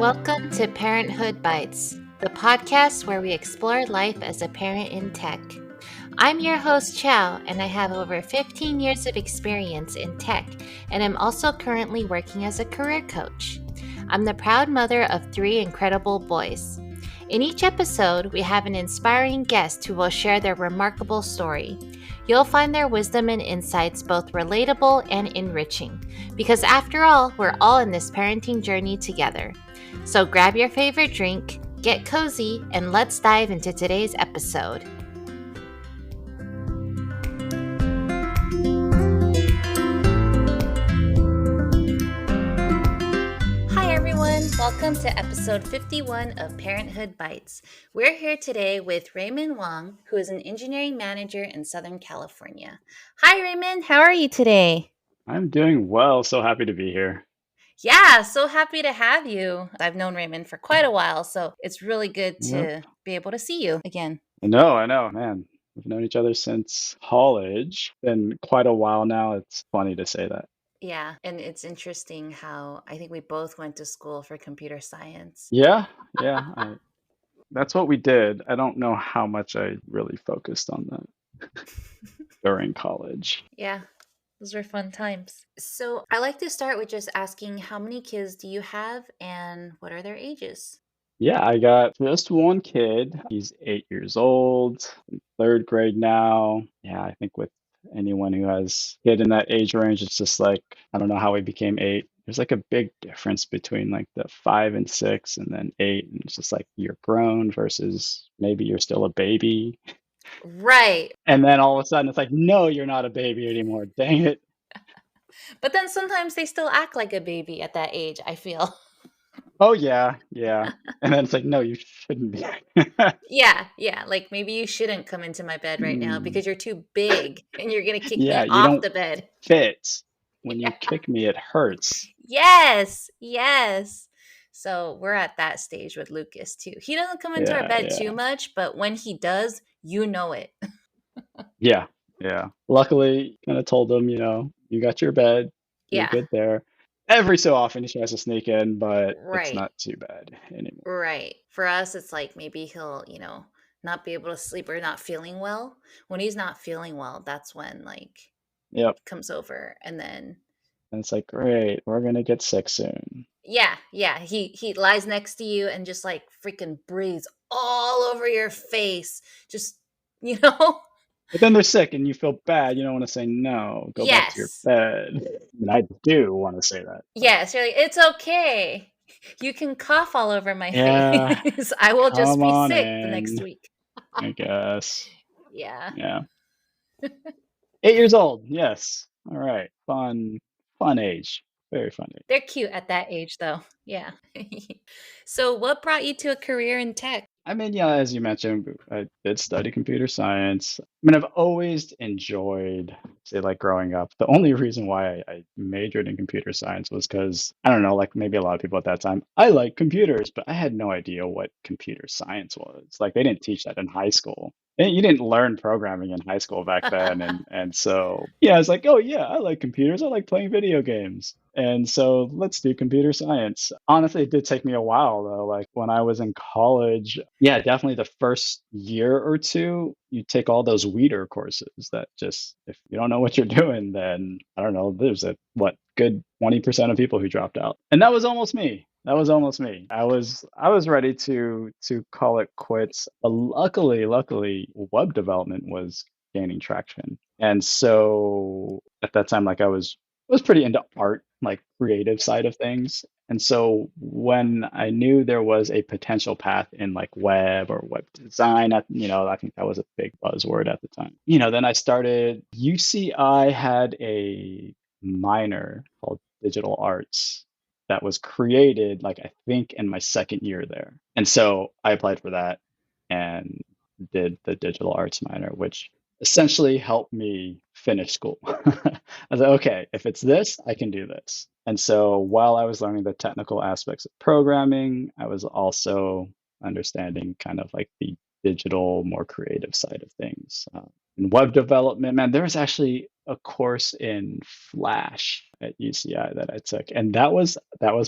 Welcome to Parenthood Bites, the podcast where we explore life as a parent in tech. I'm your host, Chow, and I have over 15 years of experience in tech, and I'm also currently working as a career coach. I'm the proud mother of 3 incredible boys. In each episode, we have an inspiring guest who will share their remarkable story. You'll find their wisdom and insights both relatable and enriching, because after all, we're all in this parenting journey together. So grab your favorite drink, get cozy, and let's dive into today's episode. Hi everyone, welcome to episode 51 of Parenthood Bites. We're here today with Rayman Wong, who is an engineering manager in Southern California. Hi Raymond, how are you today? I'm doing well. So happy to be here. Yeah, so happy to have you. I've known Raymond for quite a while, so it's really good Yep. to be able to see you again. I know, man. We've known each other since college. Been quite a while now. It's funny to say that. Yeah, and it's interesting how I think we both went to school for computer science. Yeah, yeah. That's what we did. I don't know how much I really focused on that during college. Yeah, those were fun times. So I like to start with just asking how many kids do you have and what are their ages? Yeah, I got just one kid. He's 8 years old, in third grade now. Yeah, I think with anyone who has kid in that age range, it's just like, I don't know how he became eight. There's like a big difference between like the 5 and 6 and then eight. And it's just like you're grown versus maybe you're still a baby. Right. And then all of a sudden it's like, no, you're not a baby anymore. Dang it. But then sometimes they still act like a baby at that age, I feel. Oh yeah, yeah. And then it's like, no, you shouldn't be. Yeah, like maybe you shouldn't come into my bed right now Hmm. because you're too big and you're going to kick me Yeah, you off don't the bed. fit. When you Yeah. kick me, it hurts. Yes. So we're at that stage with Lucas too. He doesn't come into our Yeah, bed too yeah, much, but when he does, you know it. yeah, yeah. Luckily, kind of told him, you got your bed, you're Yeah, good there. Every so often he tries to sneak in, but it's right. not too bad anymore. Right. For us, it's like maybe he'll, not be able to sleep or not feeling well. When he's not feeling well, that's when like Yep. comes over and then And it's like, great, we're gonna get sick soon. yeah, he lies next to you and just like freaking breathes all over your face. Just, you know? But then they're sick and you feel bad. You don't want to say no, go back to your Yes. bed. And I do want to say that. But Yes, you're like, "It's okay. You can cough all over my yeah, face. I will just come be on sick the next in, week." I guess. Yeah. Yeah. 8 years old. Yes. All right. Fun age. Very fun age. They're cute at that age, though. Yeah. So, what brought you to a career in tech? I mean, yeah, as you mentioned, I did study computer science. I mean, I've always enjoyed, say, like growing up. The only reason why I majored in computer science was because, I don't know, like maybe a lot of people at that time, I like computers, but I had no idea what computer science was. Like, they didn't teach that in high school. You didn't learn programming in high school back then. And so, yeah, I was like, oh, yeah, I like computers. I like playing video games. And so let's do computer science. Honestly, it did take me a while though. Like when I was in college, yeah, definitely the first year or two, you take all those weeder courses that just, if you don't know what you're doing, then I don't know, there's a good 20% of people who dropped out. And that was almost me. That was almost me. I was ready to call it quits. But luckily, web development was gaining traction. And so at that time, like I was pretty into art, like creative side of things. And so when I knew there was a potential path in like web or web design, I think that was a big buzzword at the time. Then I started, UCI had a minor called digital arts that was created, like I think in my second year there. And so I applied for that and did the digital arts minor, which essentially helped me finish school. I was like, okay, if it's this, I can do this. And so while I was learning the technical aspects of programming, I was also understanding kind of like the digital, more creative side of things. In web development, man, there was actually a course in Flash at UCI that I took, and that was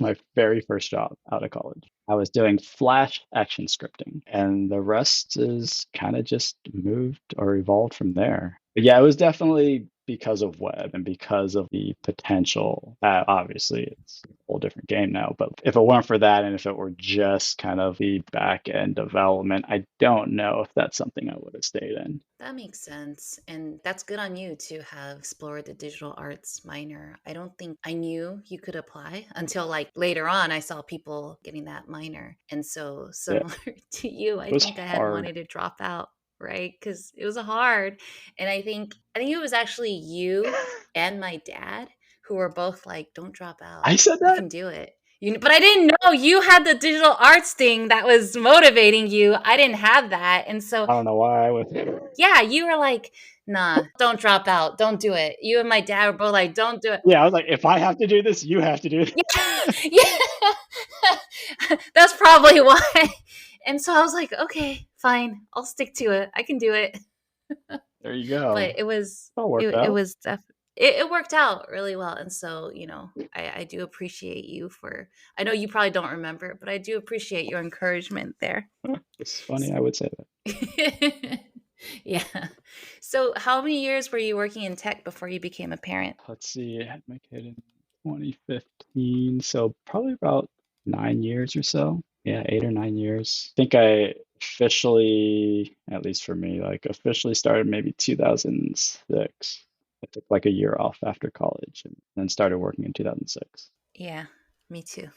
my very first job out of college. I was doing Flash action scripting, and the rest is kind of just moved or evolved from there. But yeah, it was definitely because of web and because of the potential. Obviously, it's a whole different game now, but if it weren't for that and if it were just kind of the back end development, I don't know if that's something I would have stayed in. That makes sense. And that's good on you to have explored the digital arts minor. I don't think I knew you could apply until like later on I saw people getting that minor. And so Yeah, similar to you, I it was think I had hard. wanted to drop out, right? Cuz it was hard. And I think it was actually you and my dad who were both like don't drop out. I said You that? can do it. But I didn't know you had the digital arts thing that was motivating you. I didn't have that. And so I don't know why I was. yeah, you were like, "Nah, don't drop out. Don't do it." You and my dad were both like, "Don't do it." Yeah, I was like, if I have to do this, you have to do it. Yeah, yeah. That's probably why. And so I was like, "Okay, fine. I'll stick to it. I can do it." There you But go. it was All worked it out. was it worked out really well. And so, I do appreciate you for I know you probably don't remember it, but I do appreciate your encouragement there. It's funny I would say that. Yeah. So, how many years were you working in tech before you became a parent? Let's see, I had my kid in 2015, so probably about 9 years or so. Yeah, 8 or 9 years. I think I officially, at least for me, like officially started maybe 2006. I took like a year off after college and then started working in 2006. Yeah, me too.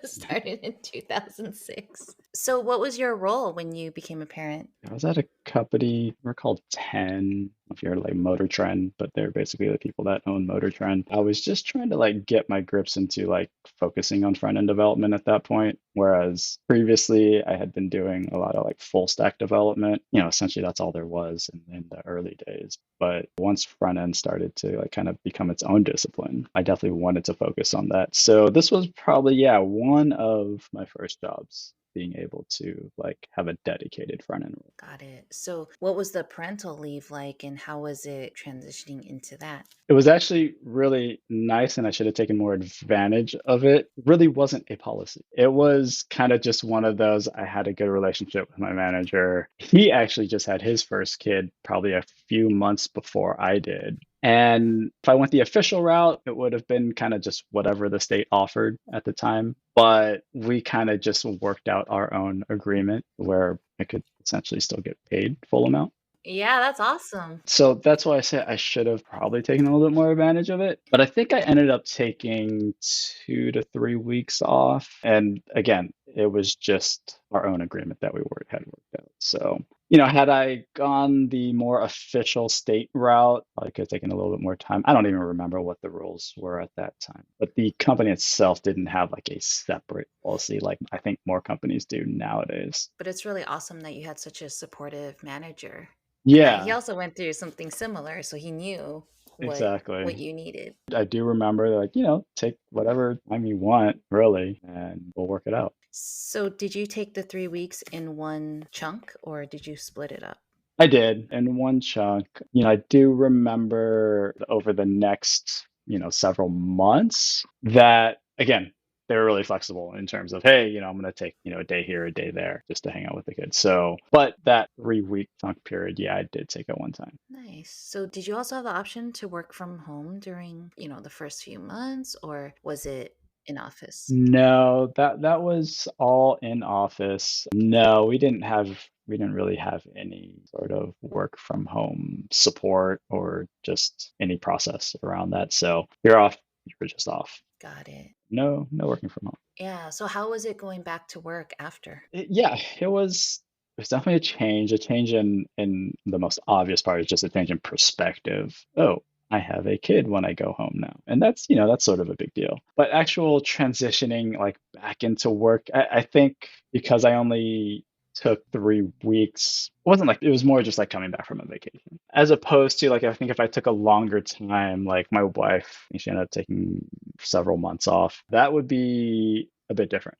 Started in 2006. So, what was your role when you became a parent? I was at a company, we're called 10. I don't know if you're like Motor Trend, but they're basically the people that own Motor Trend. I was just trying to like get my grips into like focusing on front end development at that point. Whereas previously I had been doing a lot of like full stack development. Essentially that's all there was in the early days. But once front end started to like kind of become its own discipline, I definitely wanted to focus on that. So this was probably, yeah, one of my first jobs being able to like have a dedicated front end role. Got it. So, what was the parental leave like, and how was it transitioning into that? It was actually really nice, and I should have taken more advantage of it. Really wasn't a policy. It was kind of just one of those. I had a good relationship with my manager. He actually just had his first kid probably a few months before I did. And if I went the official route, it would have been kind of just whatever the state offered at the time. But we kind of just worked out our own agreement where I could essentially still get paid full amount. Yeah, that's awesome. So that's why I say I should have probably taken a little bit more advantage of it. But I think I ended up taking 2 to 3 weeks off. And again, it was just our own agreement that had worked out. So, had I gone the more official state route, I could have taken a little bit more time. I don't even remember what the rules were at that time. But the company itself didn't have like a separate policy like I think more companies do nowadays. But it's really awesome that you had such a supportive manager and that he Yeah, also went through something similar, so he knew what exactly. you needed. I do remember like, take whatever time you want, really, and we'll work it out. So, did you take the 3 weeks in one chunk or did you split it up? I did in one chunk. I do remember over the next, several months that again, they were really flexible in terms of, hey, I'm going to take, a day here, a day there just to hang out with the kids. So, but that 3 week chunk period, yeah, I did take at one time. Nice. So, did you also have the option to work from home during, the first few months, or was it in office? No, that was all in office. No, we didn't really have any sort of work from home support or just any process around that. So you're off, you were just off. Got it. No, no working from home. Yeah. So, how was it going back to work after? Yeah, it was definitely a change in the most obvious part is just a change in perspective. Oh, I have a kid when I go home now. And that's sort of a big deal. But actual transitioning like back into work, I think because I only took 3 weeks, it was more just like coming back from a vacation. As opposed to like I think if I took a longer time, like my wife, I think she ended up taking several months off, that would be a bit different.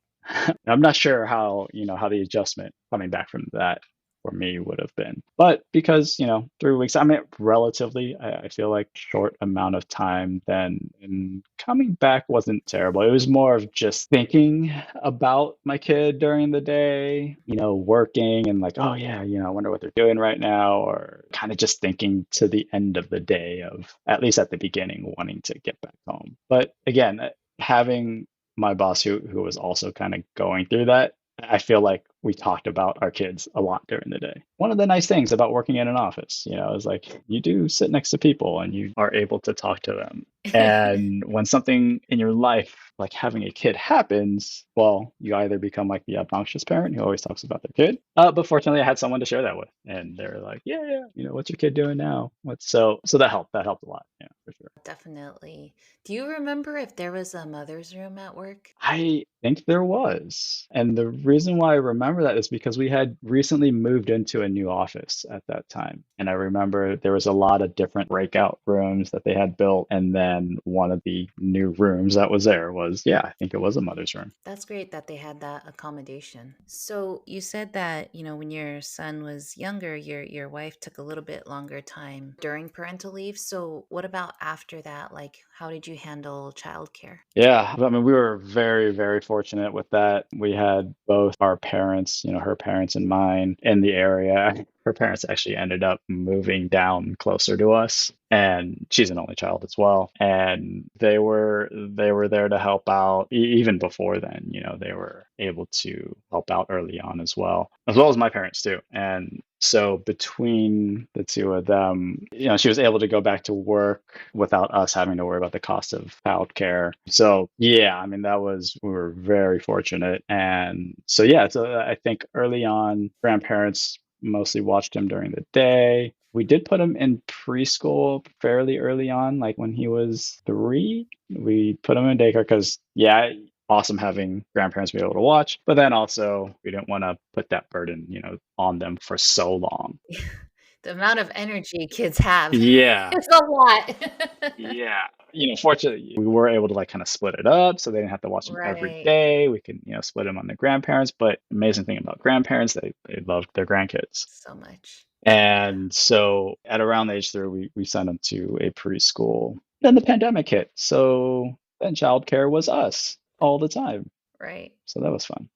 I'm not sure how the adjustment coming back from that for me would have been. But because, 3 weeks, I mean, relatively, I feel like short amount of time then, and coming back wasn't terrible. It was more of just thinking about my kid during the day, working and like, oh yeah, I wonder what they're doing right now, or kind of just thinking to the end of the day of, at least at the beginning, wanting to get back home. But again, having my boss who was also kind of going through that, I feel like we talked about our kids a lot during the day. One of the nice things about working in an office, is like you do sit next to people and you are able to talk to them. And when something in your life, like having a kid, happens, well, you either become like the obnoxious parent who always talks about their kid. But fortunately, I had someone to share that with, and they're like, "Yeah, yeah, what's your kid doing now?" What's so that helped. That helped a lot, yeah, for sure. Definitely. Do you remember if there was a mother's room at work? I think there was. And the reason why I remember that is because we had recently moved into a new office at that time. And I remember there was a lot of different breakout rooms that they had built. And then one of the new rooms that was there was, yeah, I think it was a mother's room. That's great that they had that accommodation. So you said that, when your son was younger, your wife took a little bit longer time during parental leave. So what about after that? Like, how did you handle childcare? Yeah, I mean, we were very, very fortunate with that. We had both our parents, her parents and mine in the area. Her parents actually ended up moving down closer to us, and she's an only child as well. And they were there to help out even before then. They were able to help out early on as well as my parents too. And so between the two of them, she was able to go back to work without us having to worry about the cost of childcare. So yeah, I mean, we were very fortunate. And so yeah, so I think early on, grandparents mostly watched him during the day. We did put him in preschool fairly early on, like when he was 3. We put him in daycare because, yeah, awesome having grandparents be able to watch, but then also we didn't want to put that burden, on them for so long. The amount of energy kids have Yeah. is a lot. Yeah. Fortunately, we were able to like kind of split it up so they didn't have to watch them every Right. day. We can, split them on the grandparents. But amazing thing about grandparents, they loved their grandkids. So much. Yeah. And so at around age 3, we sent them to a preschool. Then the pandemic hit. So then childcare was us all the time. Right. So that was fun.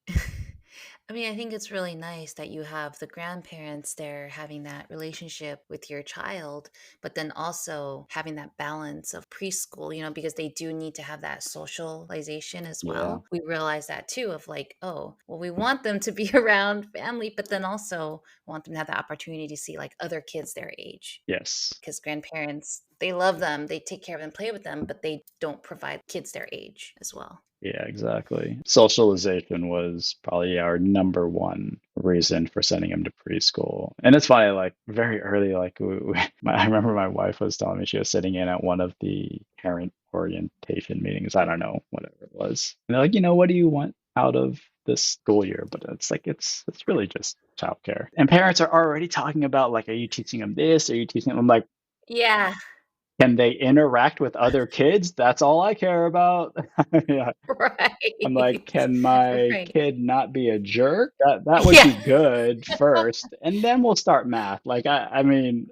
I mean, I think it's really nice that you have the grandparents there having that relationship with your child, but then also having that balance of preschool, because they do need to have that socialization as Yeah. well. We realize that too, of like, oh, well, we want them to be around family, but then also want them to have the opportunity to see like other kids their age. Yes. Because grandparents, they love them, they take care of them, play with them, but they don't provide kids their age as well. Yeah, exactly. Socialization was probably our number one reason for sending him to preschool. And it's funny, like very early, like I remember my wife was telling me she was sitting in at one of the parent orientation meetings. I don't know, whatever it was. And they're like, what do you want out of this school year? But it's like it's really just childcare. And parents are already talking about like, are you teaching them this? Are you teaching them? I'm like, Yeah, can they interact with other kids? That's all I care about. Yeah. I'm like, right. can my Right. kid not be a jerk? That would Yeah. be good first, and then we'll start math. Like I mean,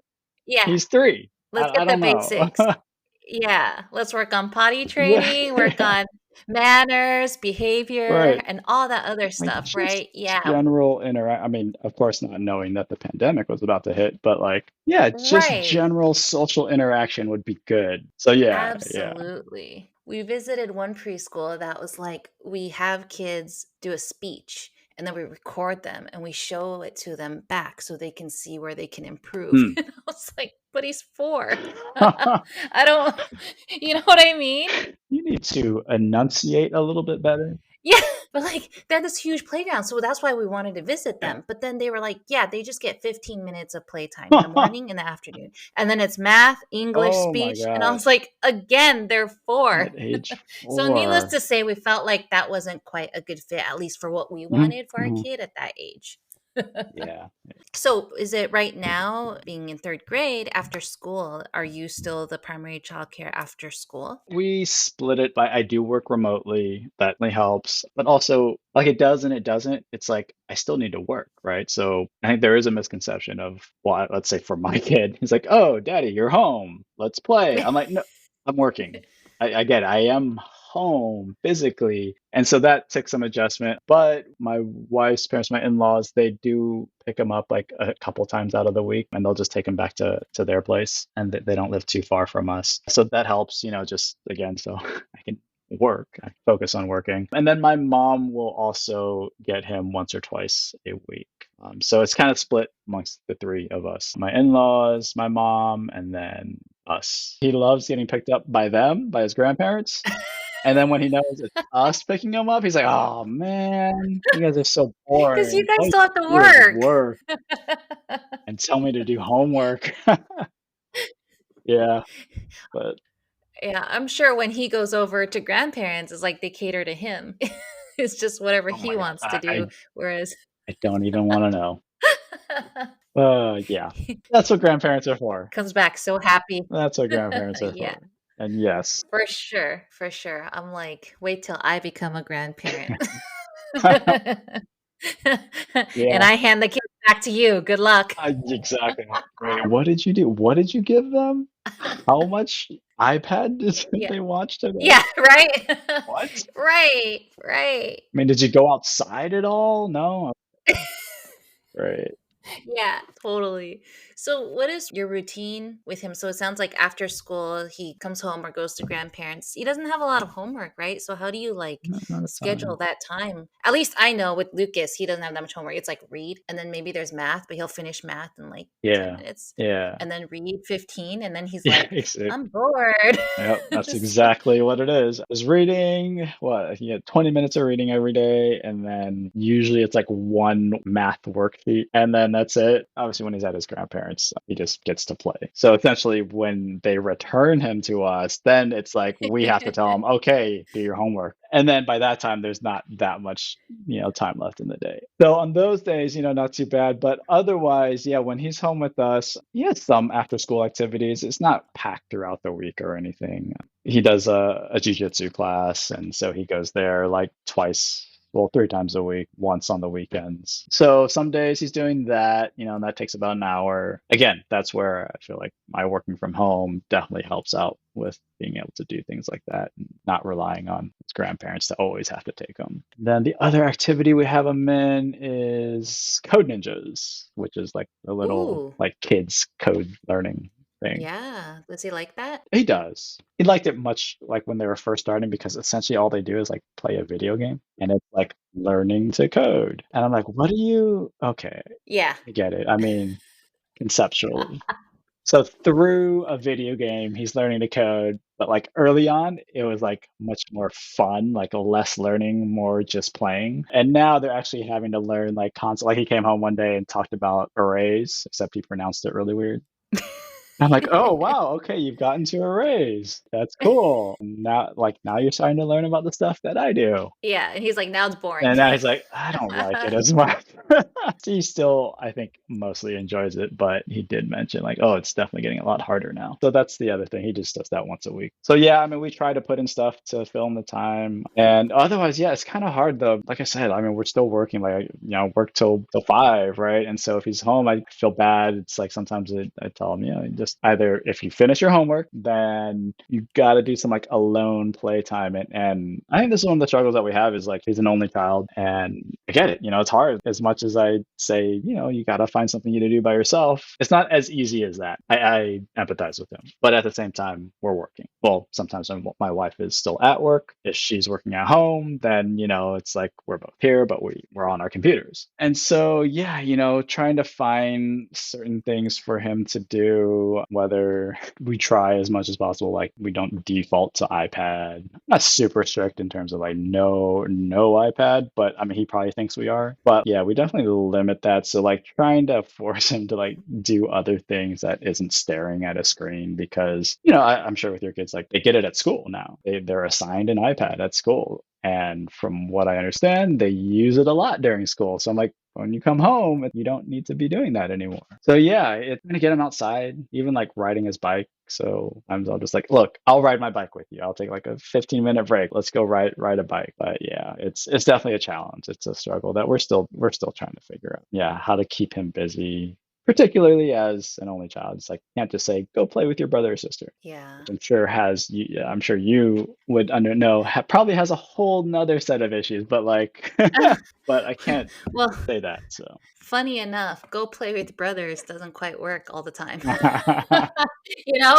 Yeah. he's 3. Let's I get the don't know. basics. Yeah, let's work on potty Yeah, training, work on manners, behavior, right. and all that other Like stuff, just right? Yeah, general interact. I mean, of course, not knowing that the pandemic was about to hit, but like, yeah, just right. general social interaction would be good. So yeah, yeah. Absolutely. We visited one preschool that was like, we have kids do a speech and then we record them and we show it to them back so they can see where they can improve. Hmm. And I was like, but he's 4. I don't, you know what I mean? You need to enunciate a little bit better. Yeah, but like they had this huge playground, so that's why we wanted to visit Yeah. them. But then they were like, yeah, they just get 15 minutes of playtime in the morning and the afternoon. And then it's math, English, Oh my speech. And I gosh. was like, again, they're 4. At age So needless 4. to say, we felt like that wasn't quite a good fit, at least for what we Mhm, wanted for our mhm. kid at that age. Yeah. So, is it right now, being in third grade after school, are you still the primary childcare after school? We split it by I do work remotely. That really helps. But also, like it does and it doesn't. It's like I still need to work, right? So I think there is a misconception of, well, let's say for my kid, he's like, "Oh, Daddy, you're home. Let's play." I'm like, "No, I'm working." I get it. I am home physically. And so that took some adjustment. But my wife's parents, my in-laws, they do pick them up like a couple times out of the week and they'll just take them back to their place and they don't live too far from us. So that helps, just again, so I can work, I focus on working. And then my mom will also get him once or twice a week. So it's kind of split amongst the three of us, my in-laws, my mom, and then us. He loves getting picked up by them, by his grandparents. And then when he knows it's us picking him up, he's like, "Oh man, you guys are so Because you boring. guys All you still have to do is work. work and tell me to do homework." Yeah, but Yeah, I'm sure when he goes over to grandparents, it's like they cater to him. It's just whatever oh he my God, wants to do, whereas I don't even want to know. Yeah, that's what grandparents are for. comes back so happy. That's what grandparents are Yeah, for. And yes, for sure, for sure. I'm like, wait till I become a grandparent. And yeah, I hand the kids back to you. Good luck. exactly. Wait, what did you do? What did you give them? How much iPad did Yeah. they watch today? Yeah, right? What? Right, right. I mean, did you go outside at all? No? Right. Yeah, totally. So, what is your routine with him? So, it sounds like after school, he comes home or goes to grandparents. He doesn't have a lot of homework, right? So, how do you like Not a schedule ton. that time? At least I know with Lucas, he doesn't have that much homework. It's like read, and then maybe there's math, but he'll finish math in like 10 Yeah. minutes, Yeah. and then read 15, and then he's Yeah, like, exactly. I'm bored. Yep, that's So, exactly what it is. I was reading, what, he had 20 minutes of reading every day, and then usually it's like one math worksheet, and then that's it. Obviously, when he's at his grandparents, he just gets to play. So essentially, when they return him to us, then it's like we have to tell him, okay, do your homework. And then by that time, there's not that much, time left in the day. So on those days, not too bad. But otherwise, yeah, when he's home with us, he has some after school activities. It's not packed throughout the week or anything. He does a jujitsu class, and so he goes there like twice, well, three times a week, once on the weekends. So some days he's doing that, and that takes about an hour. Again, that's where I feel like my working from home definitely helps out with being able to do things like that and not relying on his grandparents to always have to take him. Then the other activity we have him in is Code Ninjas, which is like a little ooh, like kids code learning thing. yeah. Does he like that? He does. He liked it much like when they were first starting because essentially all they do is like play a video game and it's like learning to code. And I'm like, what are you? Okay, Yeah. I get it. I mean, conceptually. So through a video game, he's learning to code, but like early on, it was like much more fun, like less learning, more just playing. And now they're actually having to learn like concept. Like he came home one day and talked about arrays, except he pronounced it really weird. I'm like, oh wow, okay, you've gotten to a raise. That's cool. Now you're starting to learn about the stuff that I do. Yeah, and he's like, now it's boring. And now he's like, I don't like it as much. He still, I think, mostly enjoys it, but he did mention like, oh, it's definitely getting a lot harder now. So that's the other thing. He just does that once a week. So yeah, I mean, we try to put in stuff to fill in the time, and otherwise, yeah, it's kind of hard though. Like I said, I mean, we're still working, like work till 5, right? And so if he's home, I feel bad. It's like sometimes I tell him, just either if you finish your homework, then you got to do some like alone play time, and I think this is one of the struggles that we have is like he's an only child, and I get it. It's hard. As much as I say, you got to find something you to do by yourself, it's not as easy as that. I empathize with him, but at the same time, we're working. Well, sometimes when my wife is still at work, if she's working at home, then it's like we're both here, but we're on our computers. And so yeah, trying to find certain things for him to do, whether we try as much as possible, like we don't default to iPad. I'm not super strict in terms of like no iPad, but I mean he probably thinks we are. But yeah, we definitely limit that. So like trying to force him to like do other things that isn't staring at a screen because I'm sure with your kids like they get it at school now. They're assigned an iPad at school. And from what I understand, they use it a lot during school. So I'm like, when you come home, you don't need to be doing that anymore. So yeah, it's gonna get him outside, even like riding his bike. So sometimes I'll just like, look, I'll ride my bike with you. I'll take like a 15-minute break. Let's go ride a bike. But yeah, it's definitely a challenge. It's a struggle that we're still trying to figure out. Yeah, how to keep him busy, particularly as an only child. It's like you can't just say go play with your brother or sister. Yeah. I'm sure you would under know probably has a whole nother set of issues, but like, but I can't Well, say that. So funny enough, go play with brothers doesn't quite work all the time.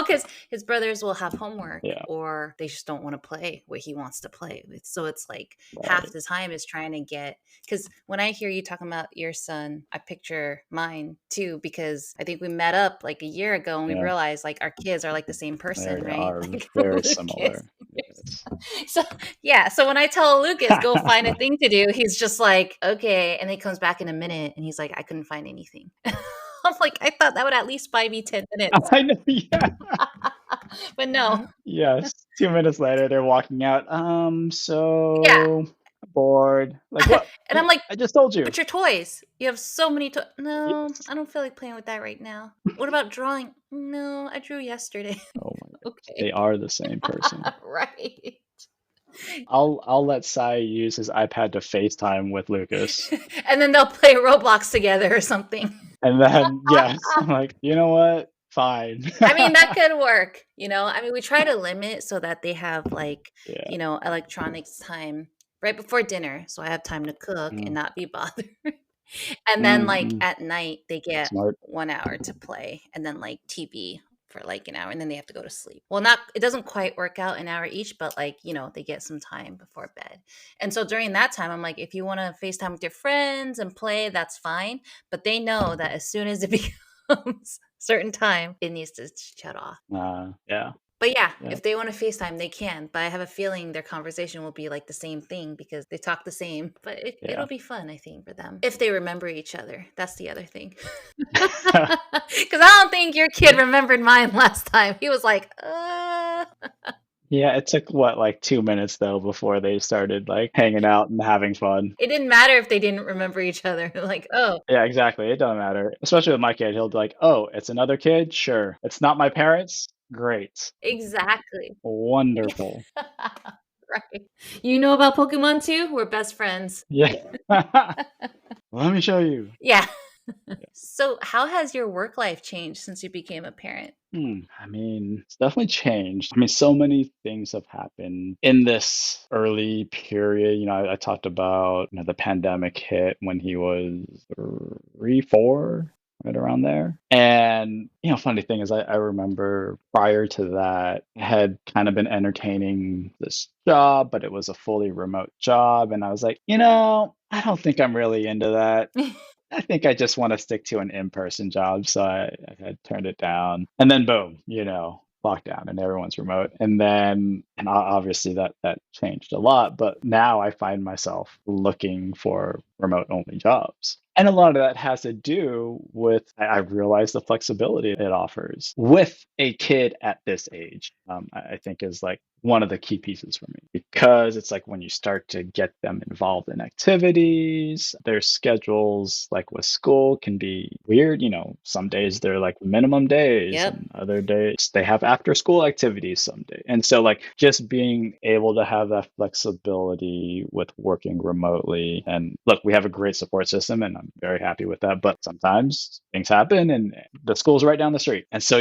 Because his brothers will have homework yeah, or they just don't want to play what he wants to play with. So it's like half right. the time is trying to get. Because when I hear you talking about your son, I picture mine too, because I think we met up like a year ago and we Yeah, realized like our kids are like the same person, they right? are Like very Lucas. similar. Yes. So yeah, so when I tell Lucas go find a thing to do, he's just like, okay, and then he comes back in a minute and he's like, I couldn't find anything. I'm like, I thought that would at least buy me 10 minutes. I know. Yeah. But no. Yes. 2 minutes later, they're walking out. Yeah. So bored. Like what? And I'm like, I just told you. but your toys. You have so many toys. No, Yes. I don't feel like playing with that right now. What about drawing? No, I drew yesterday. Oh my goodness. Okay. They are the same person. Right. I'll let Sai use his iPad to FaceTime with Lucas. And then they'll play Roblox together or something. And then yes, I'm like, you know what? Fine. I mean, that could work, I mean, we try to limit so that they have like, Yeah. electronics time right before dinner. So I have time to cook and Mm, not be bothered. And then like mm. at night they get Smart. 1 hour to play and then like TV for like an hour and then they have to go to sleep. Well, not it doesn't quite work out an hour each, but like, they get some time before bed. And so during that time, I'm like, if you want to FaceTime with your friends and play, that's fine. But they know that as soon as it becomes certain time, it needs to shut off. Yeah. But yeah, Yeah. if they want to FaceTime, they can. But I have a feeling their conversation will be like the same thing because they talk the same. But Yeah. it'll be fun, I think, for them. If they remember each other. That's the other thing. Because I don't think your kid remembered mine last time. He was like, Yeah, it took what, like 2 minutes though before they started like hanging out and having fun. It didn't matter if they didn't remember each other. Like, oh, Yeah, exactly. It doesn't matter. Especially with my kid, he'll be like, "Oh, it's another kid? Sure. It's not my parents? Great. exactly. Wonderful." Right. You know about Pokemon too? We're best friends. Yeah. Let me show you. Yeah. So, how has your work life changed since you became a parent? I mean, it's definitely changed. I mean, so many things have happened in this early period. I talked about, the pandemic hit when he was 3, 4, right around there. And, funny thing is, I remember prior to that, I had kind of been entertaining this job, but it was a fully remote job. And I was like, I don't think I'm really into that. I think I just want to stick to an in-person job, so I had turned it down. And then boom, lockdown and everyone's remote. And obviously that changed a lot, but now I find myself looking for remote only jobs. And a lot of that has to do with I realize the flexibility it offers with a kid at this age. I think is like one of the key pieces for me because it's like when you start to get them involved in activities, their schedules, like with school, can be weird. Some days they're like minimum days, Yep. and other days they have after school activities someday. And so, like, just being able to have that flexibility with working remotely. And look, we have a great support system, and I'm very happy with that. But sometimes things happen, and the school's right down the street. And so,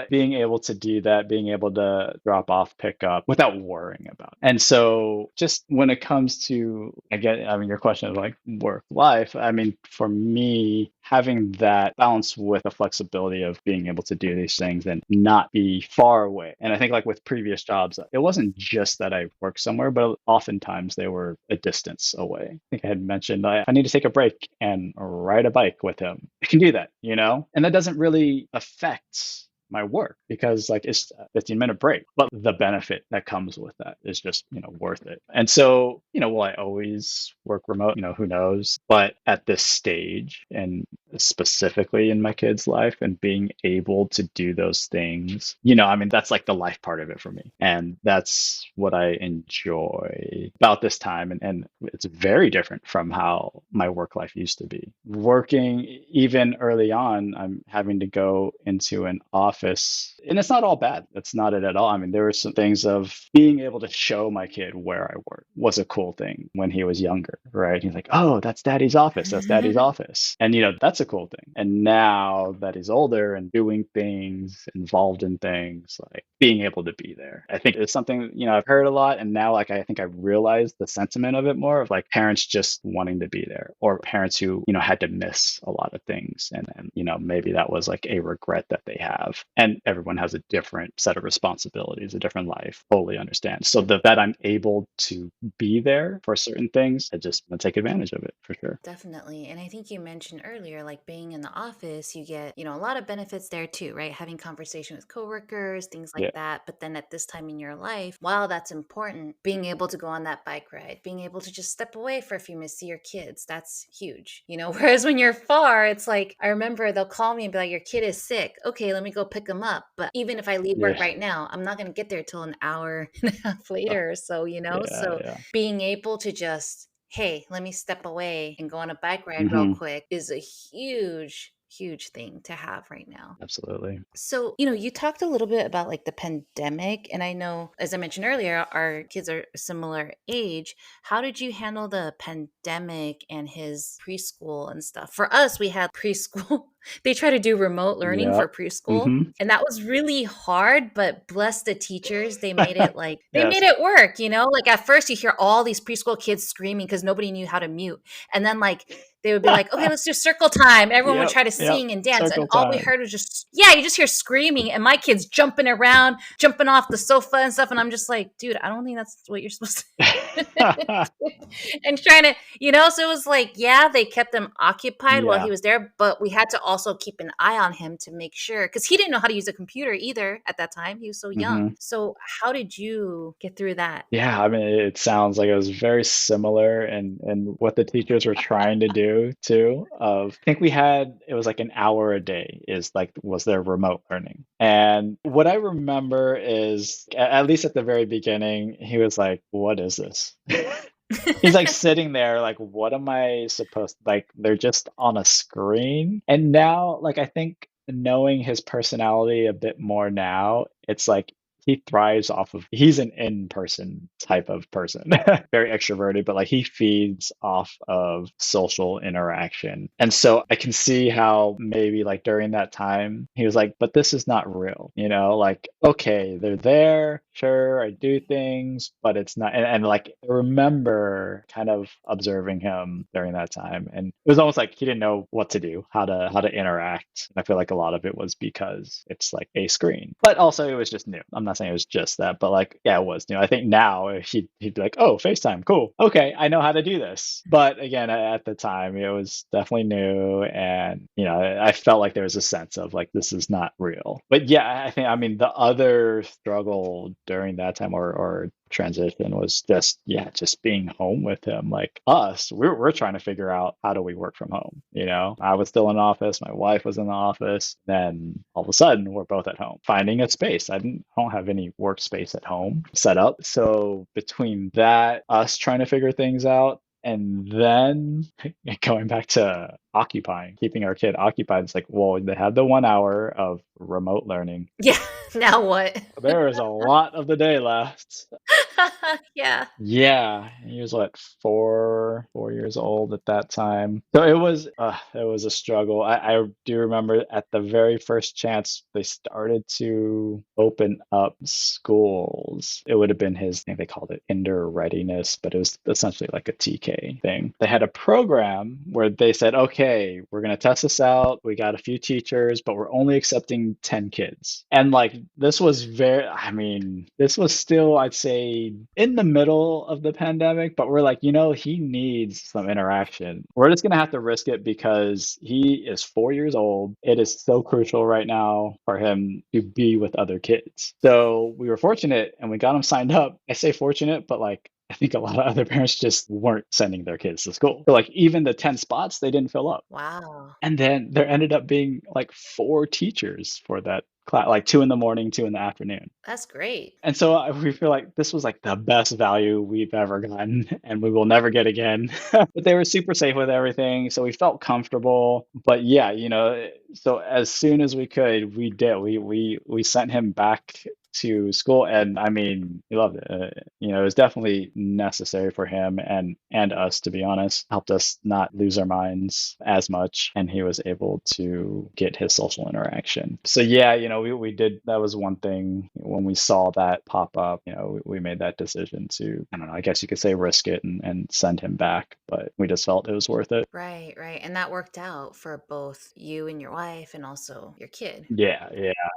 being able to do that, being able to drop off, pick up without worrying about it. And so just when it comes to, again, I mean, your question is like work life. I mean, for me, having that balance with the flexibility of being able to do these things and not be far away. And I think like with previous jobs, it wasn't just that I worked somewhere, but oftentimes they were a distance away. I think I had mentioned I need to take a break and ride a bike with him. I can do that, and that doesn't really affect my work because like it's a 15-minute break. But the benefit that comes with that is just, worth it. And so, will I always work remote? Who knows? But at this stage, and specifically in my kid's life, and being able to do those things, I mean, that's like the life part of it for me. And that's what I enjoy about this time. And it's very different from how my work life used to be. Working even early on, I'm having to go into an office, and it's not all bad. That's not it at all. I mean, there were some things of being able to show my kid where I work was a cool thing when he was younger, right? He's like, oh, that's daddy's office. That's daddy's office. And, that's a cool thing. And now that he's older and doing things, involved in things, like being able to be there, I think it's something, I've heard a lot. And now, like, I think I've realized the sentiment of it more of like parents just wanting to be there, or parents who, had to miss a lot of things. And, maybe that was like a regret that they have. And everyone has a different set of responsibilities, a different life. Totally understand. So that I'm able to be there for certain things, I just want to take advantage of it for sure. Definitely. And I think you mentioned earlier, like being in the office, you get, a lot of benefits there too, right? Having conversation with coworkers, things like Yeah. that. But then at this time in your life, while that's important, being able to go on that bike ride, being able to just step away for a few minutes, see your kids, that's huge. Whereas when you're far, it's like, I remember they'll call me and be like, your kid is sick. Okay, let me go pick them up. But even if I leave work Yeah. right now, I'm not going to get there till an hour and a half later or so, Yeah. So Yeah. being able to just, hey, let me step away and go on a bike ride real Hmm. quick is a huge, huge thing to have right now. Absolutely. So, you talked a little bit about like the pandemic. And I know, as I mentioned earlier, our kids are a similar age. How did you handle the pandemic and his preschool and stuff? For us, we had preschool. They try to do remote learning for Yep. preschool. Hmm. And that was really hard, but bless the teachers. They made it like, they Yes. made it work, Like at first, you hear all these preschool kids screaming because nobody knew how to mute. And then, like, they would be like, okay, let's do circle time. Everyone would Yep. try to Yep. sing and dance. And Circle all we time. heard was just, yeah, you just hear screaming and my kids jumping around, jumping off the sofa and stuff. And I'm just like, dude, I don't think that's what you're supposed to and trying to, so it was like, yeah, they kept him occupied while he Yeah. was there, but we had to also keep an eye on him to make sure, because he didn't know how to use a computer either at that time. He was so Hmm. young. So how did you get through that? Yeah, I mean, it sounds like it was very similar and what the teachers were trying to do too. I think it was like an hour a day is like was their remote learning. And what I remember is at least at the very beginning, he was like, "What is this?" He's like sitting there like, what am I supposed like they're just on a screen. And now like I think knowing his personality a bit more now, it's like he thrives off of he's an in-person type of person. Very extroverted, but like he feeds off of social interaction. And so I can see how maybe like during that time he was like, but this is not real, like okay, they're there, sure, I do things, but it's not. And like I remember kind of observing him during that time, and it was almost like he didn't know what to do, how to interact. And I feel like a lot of it was because it's like a screen, but also it was just new. I'm not saying it was just that, but like yeah, it was new. I think now he'd be like, oh, FaceTime, cool, okay, I know how to do this. But again, at the time, it was definitely new, and I felt like there was a sense of like this is not real. But yeah, I mean the other struggle during that time or transition was just being home with him. Like us, we're trying to figure out how do we work from home. I was still in the office, my wife was in the office, then all of a sudden we're both at home finding a space. I don't have any workspace at home set up, so between that, us trying to figure things out, and then going back to occupying, keeping our kid occupied, it's like, well, they had the 1 hour of remote learning. Yeah. Now what? There is a lot of the day left. Yeah. Yeah, he was what, 4 years old at that time. So it was a struggle. I do remember at the very first chance they started to open up schools. It would have been his, I think they called it kinder readiness, but it was essentially like a TK pre-K thing. They had a program where they said, okay, we're going to test this out. We got a few teachers, but we're only accepting 10 kids. And like, this was this was still, I'd say, in the middle of the pandemic, but we're like, he needs some interaction. We're just going to have to risk it because he is 4 years old. It is so crucial right now for him to be with other kids. So we were fortunate and we got him signed up. I say fortunate, but like, I think a lot of other parents just weren't sending their kids to school. So like even the 10 spots, they didn't fill up. Wow. And then there ended up being like 4 teachers for that class, like two in the morning, two in the afternoon. That's great. And so we feel like this was like the best value we've ever gotten and we will never get again. But they were super safe with everything. So we felt comfortable. But yeah, so as soon as we could, we did. We sent him back to school and I mean, he loved it. It was definitely necessary for him and us, to be honest. Helped us not lose our minds as much and he was able to get his social interaction. So yeah, we did, that was one thing when we saw that pop up, we made that decision to, I don't know, I guess you could say risk it and send him back, but we just felt it was worth it. Right, right. And that worked out for both you and your wife and also your kid. Yeah,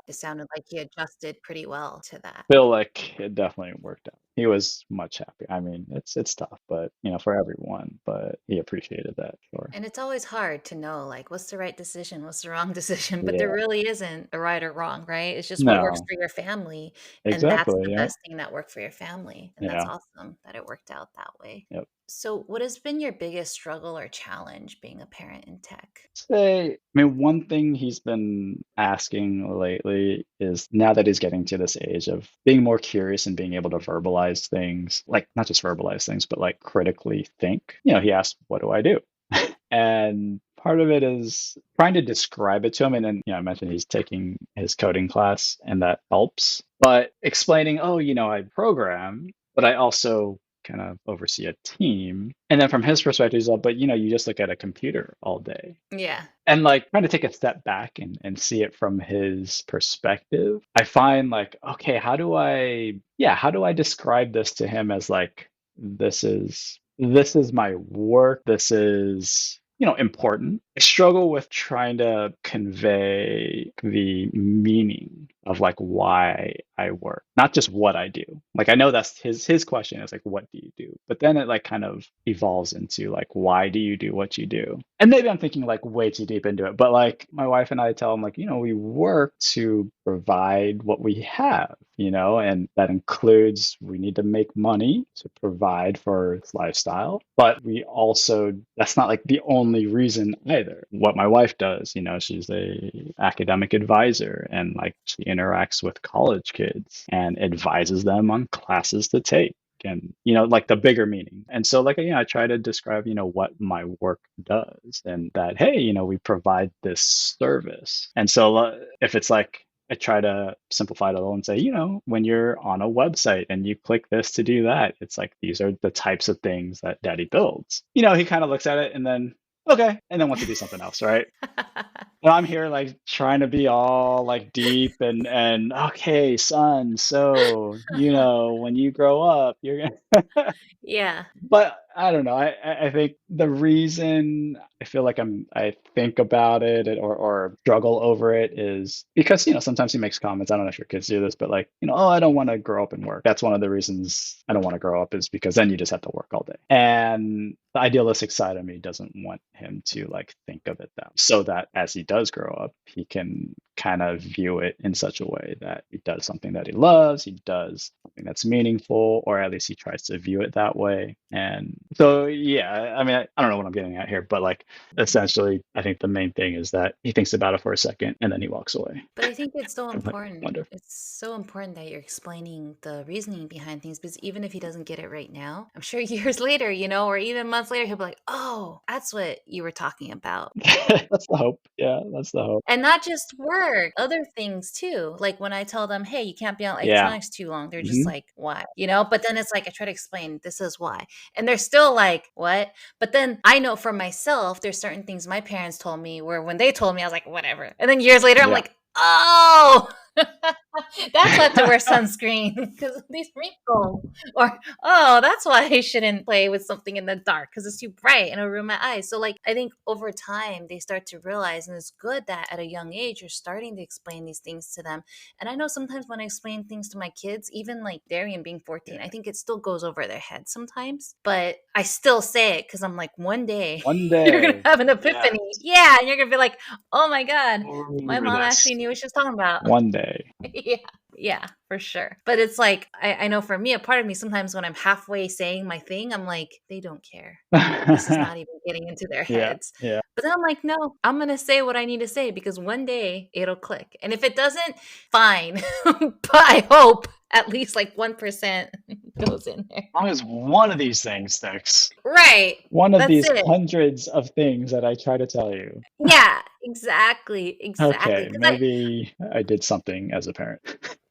It sounded like he adjusted pretty well to that. feel like it definitely worked out. He was much happier. I mean, it's tough, but for everyone, but he appreciated that, sure. And it's always hard to know, like, what's the right decision, what's the wrong decision, but there Yeah. really isn't a right or wrong, right? It's just what works No, for your family, and that's exactly. the Yep. best thing that worked for your family, and that's Yeah. awesome that it worked out that way. Yep. So, what has been your biggest struggle or challenge being a parent in tech? Say, I mean, one thing he's been asking lately is now that he's getting to this age of being more curious and being able to verbalize things, like not just verbalize things, but like critically think. He asked, "What do I do?" And part of it is trying to describe it to him. And then, I mentioned he's taking his coding class and that helps. But explaining, oh, I program, but I also kind of oversee a team. And then from his perspective, he's like, but you just look at a computer all day. Yeah. And like trying to take a step back and see it from his perspective, I find like, okay, how do I describe this to him as like, this is my work. This is, important. I struggle with trying to convey the meaning of like why I work, not just what I do. Like I know that's his question is like, what do you do? But then it like kind of evolves into like, why do you do what you do? And maybe I'm thinking like way too deep into it, but like my wife and I tell him like, we work to provide what we have, and that includes we need to make money to provide for his lifestyle. But we also, that's not like the only reason either. What my wife does, she's a academic advisor and like she interacts with college kids and advises them on classes to take and like the bigger meaning. And so like I try to describe what my work does and that hey we provide this service. And so if it's like I try to simplify it a little and say, when you're on a website and you click this to do that, it's like these are the types of things that daddy builds. He kind of looks at it and then okay, and then wants to do something else, right? And I'm here like trying to be all like deep and okay, son, so when you grow up, you're gonna Yeah. but I don't know. I think the reason I feel like I think about it or struggle over it is because, sometimes he makes comments. I don't know if your kids do this, but like, oh, I don't want to grow up and work. That's one of the reasons I don't want to grow up is because then you just have to work all day. And the idealistic side of me doesn't want him to like think of it that so that as he does grow up, he can kind of view it in such a way that he does something that he loves, he does something that's meaningful, or at least he tries to view it that way. And so, yeah, I mean, I don't know what I'm getting at here, but like essentially, I think the main thing is that he thinks about it for a second and then he walks away. But I think it's so I'm like, important. wonder. It's so important that you're explaining the reasoning behind things because even if he doesn't get it right now, I'm sure years later, or even months later, he'll be like, oh, that's what you were talking about. That's the hope. Yeah, that's the hope. And not just work, other things too. Like when I tell them, hey, you can't be on Yeah. electronics too long, they're just Hmm. like, why? But then it's like, I try to explain, this is why. And they're still like, what? But then I know for myself, there's certain things my parents told me where when they told me, I was like, whatever. And then years later, I'm Yeah. like, oh, that's don't have to wear sunscreen because of these wrinkles. Or, oh, that's why I shouldn't play with something in the dark because it's too bright and it'll ruin my eyes. So, like, I think over time they start to realize, and it's good that at a young age you're starting to explain these things to them. And I know sometimes when I explain things to my kids, even like Darian being 14, I think it still goes over their head sometimes. But I still say it because I'm like, one day One you're going to day, have an yeah, epiphany. Yeah. And you're going to be like, oh my God, we'll my remember mom this actually knew what she was talking about. one day. Yeah. Yeah, for sure. But it's like, I know for me, a part of me sometimes when I'm halfway saying my thing, I'm like, they don't care. This is not even getting into their Yeah, heads. yeah. But then I'm like, no, I'm going to say what I need to say because one day it'll click. And if it doesn't, fine. But I hope at least like 1% goes in there. As long as one of these things sticks, Right. one of That's these it. hundreds of things that I try to tell you. Yeah, exactly. Exactly. Okay, Because maybe I did something as a parent.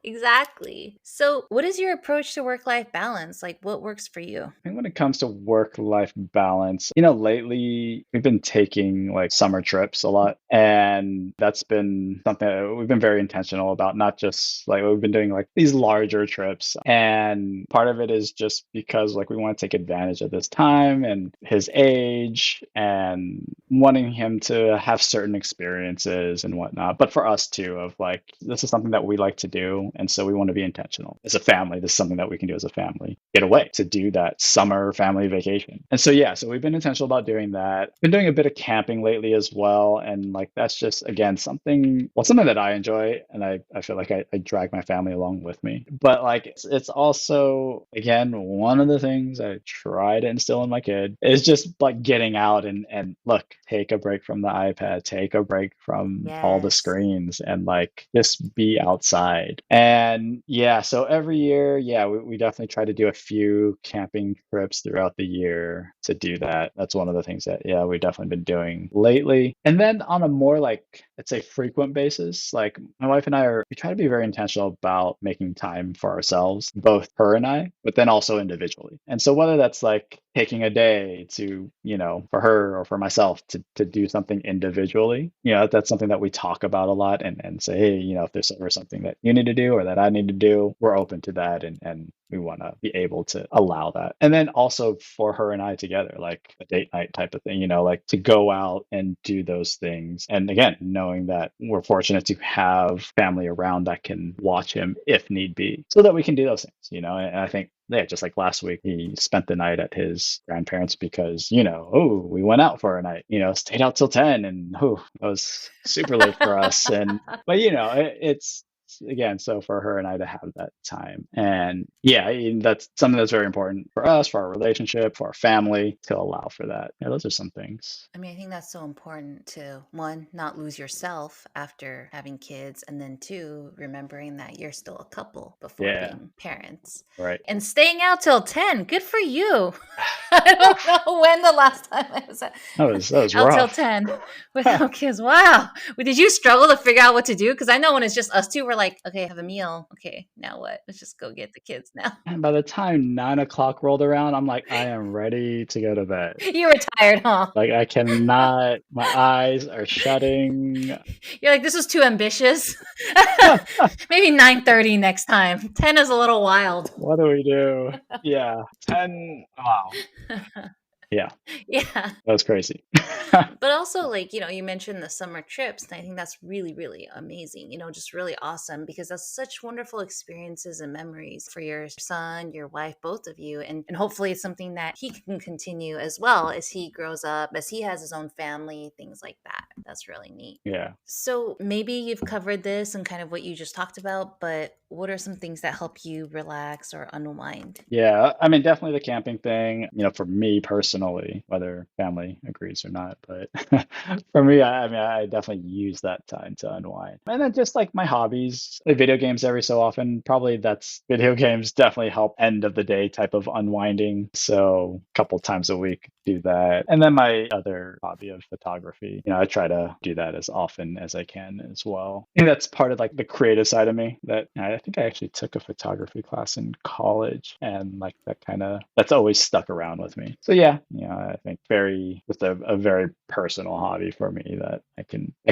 exactly. So, what is your approach to work life balance? Like, what works for you? I think when it comes to work-life balance, you know, lately we've been taking like summer trips a lot, and that's been something that we've been very intentional about, not just like we've been doing like these larger trips. And part of it is just because like we want to take advantage of this time and his age and wanting him to have certain experiences and whatnot. But for us too, of like this is something that we like to do, and so we want to be intentional as a family. This is something that we can do as a family, get away to do that summer family vacation. And so yeah, so we've been intentional about doing that. Been doing a bit of camping lately as well, and like that's just again something that I enjoy, and I feel like I drag my family along with me. But like it's also again one of the things I try to instill in my kid is just like getting out and look, take a break from the iPad, take a break from all the Yes. screens, and like just be outside. And yeah, so every year, yeah, we definitely try to do a few camping trips throughout the year to do that. That's one of the things that, yeah, we've definitely been doing lately. And then on a more like, let's say frequent basis, like my wife and we try to be very intentional about making time for ourselves, both her and I, but then also individually. And so whether that's like taking a day to, you know, for her or for myself to do something individually, you know, that's something that we talk about a lot and say, hey, you know, if there's ever something that you need to do or that I need to do, we're open to that. And we want to be able to allow that. And then also for her and I together, like a date night type of thing, you know, like to go out and do those things. And again, knowing that we're fortunate to have family around that can watch him if need be so that we can do those things, you know, and I think yeah, just like last week, he spent the night at his grandparents because, you know, oh, we went out for a night, you know, stayed out till 10 and oh, that was super late for us. But, you know, it's again, so for her and I to have that time. And yeah, that's something that's very important for us, for our relationship, for our family to allow for that. Yeah, those are some things. I mean, I think that's so important to one, not lose yourself after having kids, and then two, remembering that you're still a couple before Yeah, being parents. right. And staying out till 10, good for you. I don't know when the last time I was That was out till rough. 10 without kids. Wow. Did you struggle to figure out what to do? Because I know when it's just us two, we're like, okay, have a meal. Okay, now what? Let's just go get the kids now. And by the time 9 o'clock rolled around, I'm like, I am ready to go to bed. You were tired, huh? Like I cannot, my eyes are shutting. You're like, this is too ambitious. Maybe 9:30 next time. 10 is a little wild. What do we do? Yeah, 10. Wow. Yeah, Yeah. that was crazy. But also, like, you mentioned the summer trips, and I think that's really, really amazing, just really awesome because that's such wonderful experiences and memories for your son, your wife, both of you. And hopefully it's something that he can continue as well as he grows up, as he has his own family, things like that. That's really neat. Yeah. So maybe you've covered this and kind of what you just talked about, but what are some things that help you relax or unwind? Yeah, I mean, definitely the camping thing, you know, for me personally, whether family agrees or not, but for me, I mean, I definitely use that time to unwind. And then just like my hobbies, like video games every so often, probably that's video games definitely help end of the day type of unwinding. So a couple times a week, do that. And then my other hobby of photography, I try to do that as often as I can as well. And that's part of like the creative side of me that I think I actually took a photography class in college, and like that's always stuck around with me. So yeah, I think just a very personal hobby for me that I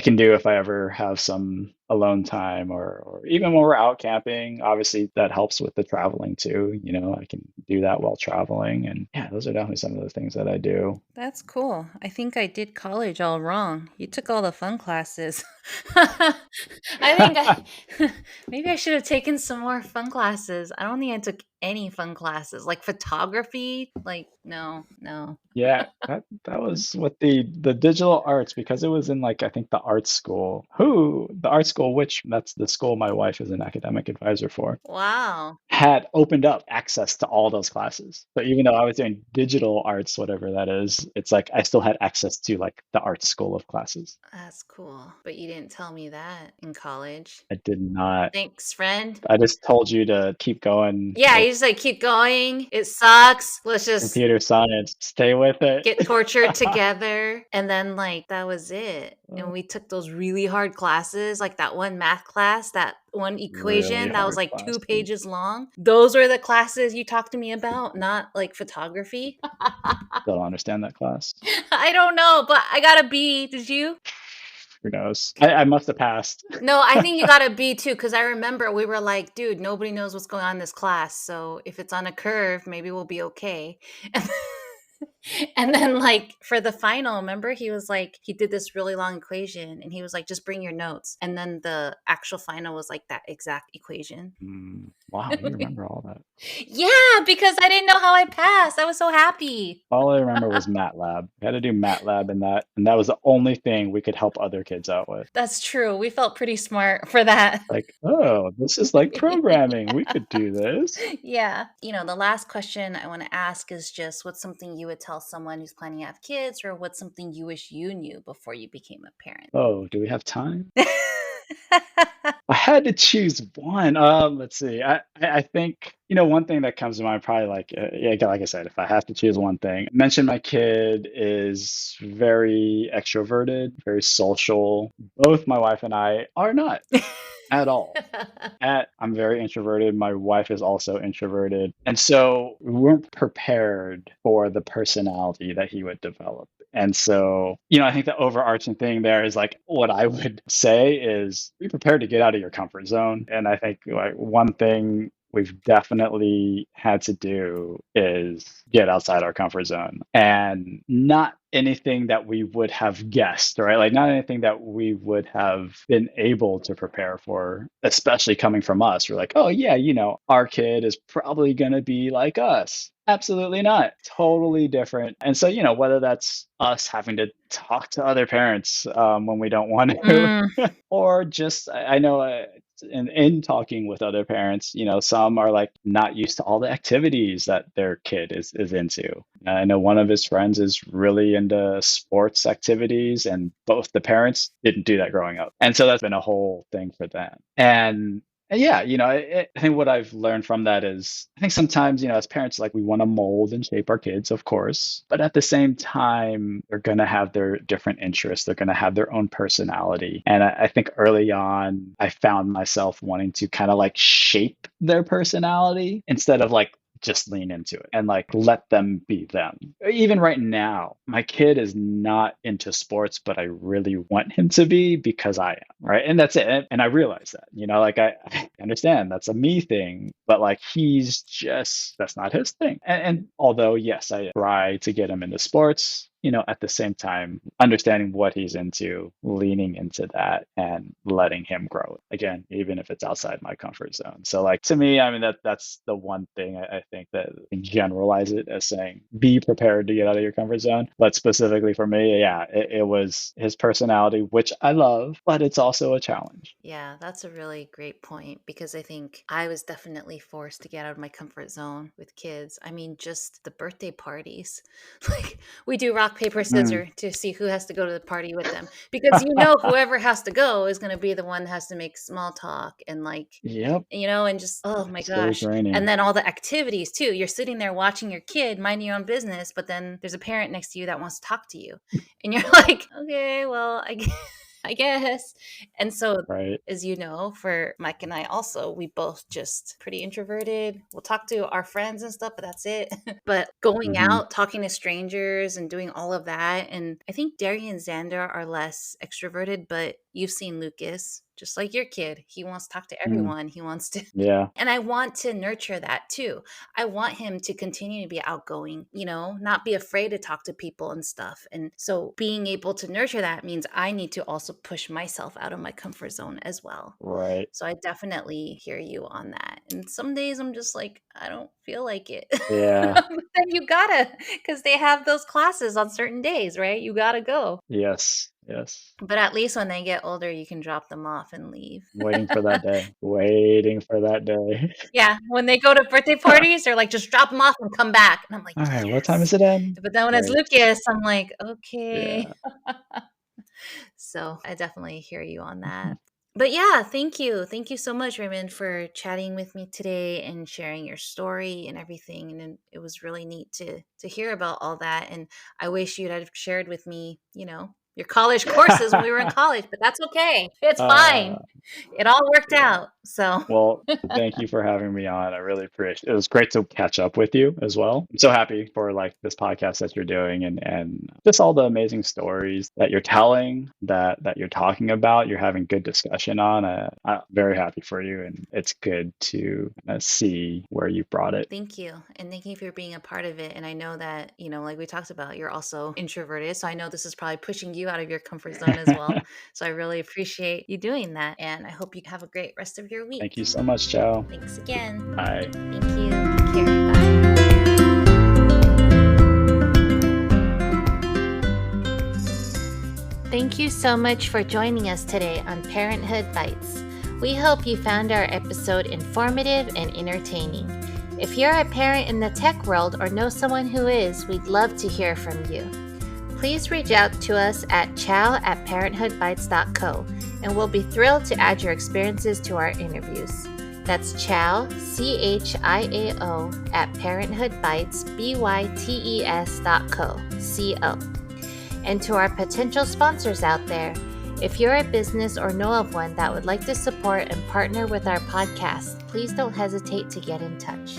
can do if I ever have some alone time, or even when we're out camping. Obviously that helps with the traveling too. I can do that while traveling. And yeah, those are definitely some of the things that I do. That's cool. I think I did college all wrong. You took all the fun classes. I think maybe I should have taken some more fun classes. I don't think I took any fun classes, like photography. Like, no, no. Yeah, that was what the digital arts, because it was in like, I think, the art school. The art school, which that's the school my wife is an academic advisor for, Wow. had opened up access to all those classes. So even though I was doing digital arts, whatever that is, it's like I still had access to like the art school of classes. That's cool. But you didn't tell me that in college. I did not. Thanks, friend. I just told you to keep going Yeah, with you just like keep going. It sucks. Let's just computer science. Stay with it. get tortured together. And then, like, that was it. And we took those really hard classes, like that one math class, that one Really equation that was hard like 2 pages classes. long. Those were the classes you talked to me about, not like photography. Still don't understand that class. I don't know, but I got a B. Did you? Who knows? I must have passed. No, I think you got a B too, because I remember we were like, dude, nobody knows what's going on in this class. So if it's on a curve, maybe we'll be okay. And then, like, for the final, remember, he was like, he did this really long equation and he was like, just bring your notes. And then the actual final was like that exact equation. Wow, you remember all that. Yeah, because I didn't know how I passed. I was so happy. All I remember was MATLAB. We had to do MATLAB in that, and that was the only thing we could help other kids out with. That's true. We felt pretty smart for that. Like, oh, this is like programming. We could do this. Yeah. The last question I want to ask is just, what's something you would tell someone who's planning to have kids, or what's something you wish you knew before you became a parent? Oh, do we have time? I had to choose one. Let's see. I think one thing that comes to mind, probably like yeah, like I said, if I have to choose one thing, mention my kid is very extroverted, very social. Both my wife and I are not at all. I'm very introverted. My wife is also introverted. And so we weren't prepared for the personality that he would develop. And so, I think the overarching thing there is like, what I would say is be prepared to get out of your comfort zone. And I think like one thing we've definitely had to do is get outside our comfort zone, and not anything that we would have guessed, right? Like not anything that we would have been able to prepare for, especially coming from us. We're like, oh yeah, our kid is probably going to be like us. Absolutely not. Totally different. And so, whether that's us having to talk to other parents when we don't want to, or just, I know in talking with other parents, some are like not used to all the activities that their kid is into. I know one of his friends is really into sports activities, and both the parents didn't do that growing up. And so that's been a whole thing for them. And yeah, I think what I've learned from that is, I think sometimes, as parents, like we want to mold and shape our kids, of course, but at the same time, they're going to have their different interests. They're going to have their own personality. And I think early on, I found myself wanting to kind of like shape their personality instead of like just lean into it and like let them be them. Even right now, my kid is not into sports, but I really want him to be because I am, right? And that's it. And I realize that, like I understand that's a me thing, but like that's not his thing. And although, yes, I try to get him into sports, at the same time, understanding what he's into, leaning into that and letting him grow. Again, even if it's outside my comfort zone. So like to me, I mean, that's the one thing I think that I can generalize it as saying, be prepared to get out of your comfort zone. But specifically for me, yeah, it was his personality, which I love, but it's also a challenge. Yeah, that's a really great point, because I think I was definitely forced to get out of my comfort zone with kids. I mean, just the birthday parties. Like, we do rock, rock, paper, Mm, scissors to see who has to go to the party with them. Because you know whoever has to go is going to be the one that has to make small talk and like, yep. and just, oh my Slow gosh. And draining. then all the activities too. You're sitting there watching your kid mind your own business, but then there's a parent next to you that wants to talk to you. And you're like, okay, well, I guess. And so, Right. as you know, for Mike and I also, we both just pretty introverted. We'll talk to our friends and stuff, but that's it. But going Hmm. out, talking to strangers and doing all of that. And I think Derry and Xander are less extroverted, but you've seen Lucas, just like your kid. He wants to talk to Mm, everyone. He wants to yeah. and I want to nurture that too. I want him to continue to be outgoing, not be afraid to talk to people and stuff. And so being able to nurture that means I need to also push myself out of my comfort zone as well. Right. So I definitely hear you on that. And some days I'm just like, I don't feel like it. Yeah. But then you gotta, because they have those classes on certain days, right? You gotta go. Yes. Yes. But at least when they get older, you can drop them off and leave. Waiting for that day. Waiting for that day. Yeah, when they go to birthday parties, they're like, "Just drop them off and come back." And I'm like, All right. What time "Yes." is it then? But then when it's Great. Lucas, I'm like, "Okay." Yeah. So, I definitely hear you on Mhm. that. But yeah, thank you. Thank you so much, Raymond, for chatting with me today and sharing your story and everything. And it was really neat to hear about all that. And I wish you'd have shared with me, your college courses when we were in college, but that's okay. It's Uh, fine. It all worked yeah. out. So, Well, thank you for having me on. I really appreciate it. It was great to catch up with you as well. I'm so happy for like this podcast that you're doing and just all the amazing stories that you're telling, that you're talking about, you're having good discussion on. I'm very happy for you, and it's good to see where you brought it. thank you. And thank you for being a part of it. And I know that, like we talked about, you're also introverted. So I know this is probably pushing you out of your comfort zone as well. So I really appreciate you doing that. And I hope you have a great rest of your Thank week. you so much, Chow. Thanks again. Bye. Thank you. Take care. Bye. Thank you so much for joining us today on Parenthood Bites. We hope you found our episode informative and entertaining. If you're a parent in the tech world or know someone who is, we'd love to hear from you. Please reach out to us at chow@parenthoodbites.co, and we'll be thrilled to add your experiences to our interviews. That's chow, CHIAO, @parenthoodbites.co. And to our potential sponsors out there, if you're a business or know of one that would like to support and partner with our podcast, please don't hesitate to get in touch.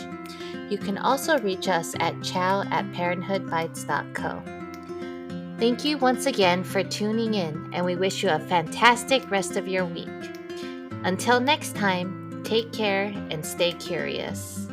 You can also reach us at chow@parenthoodbites.co. Thank you once again for tuning in, and we wish you a fantastic rest of your week. Until next time, take care and stay curious.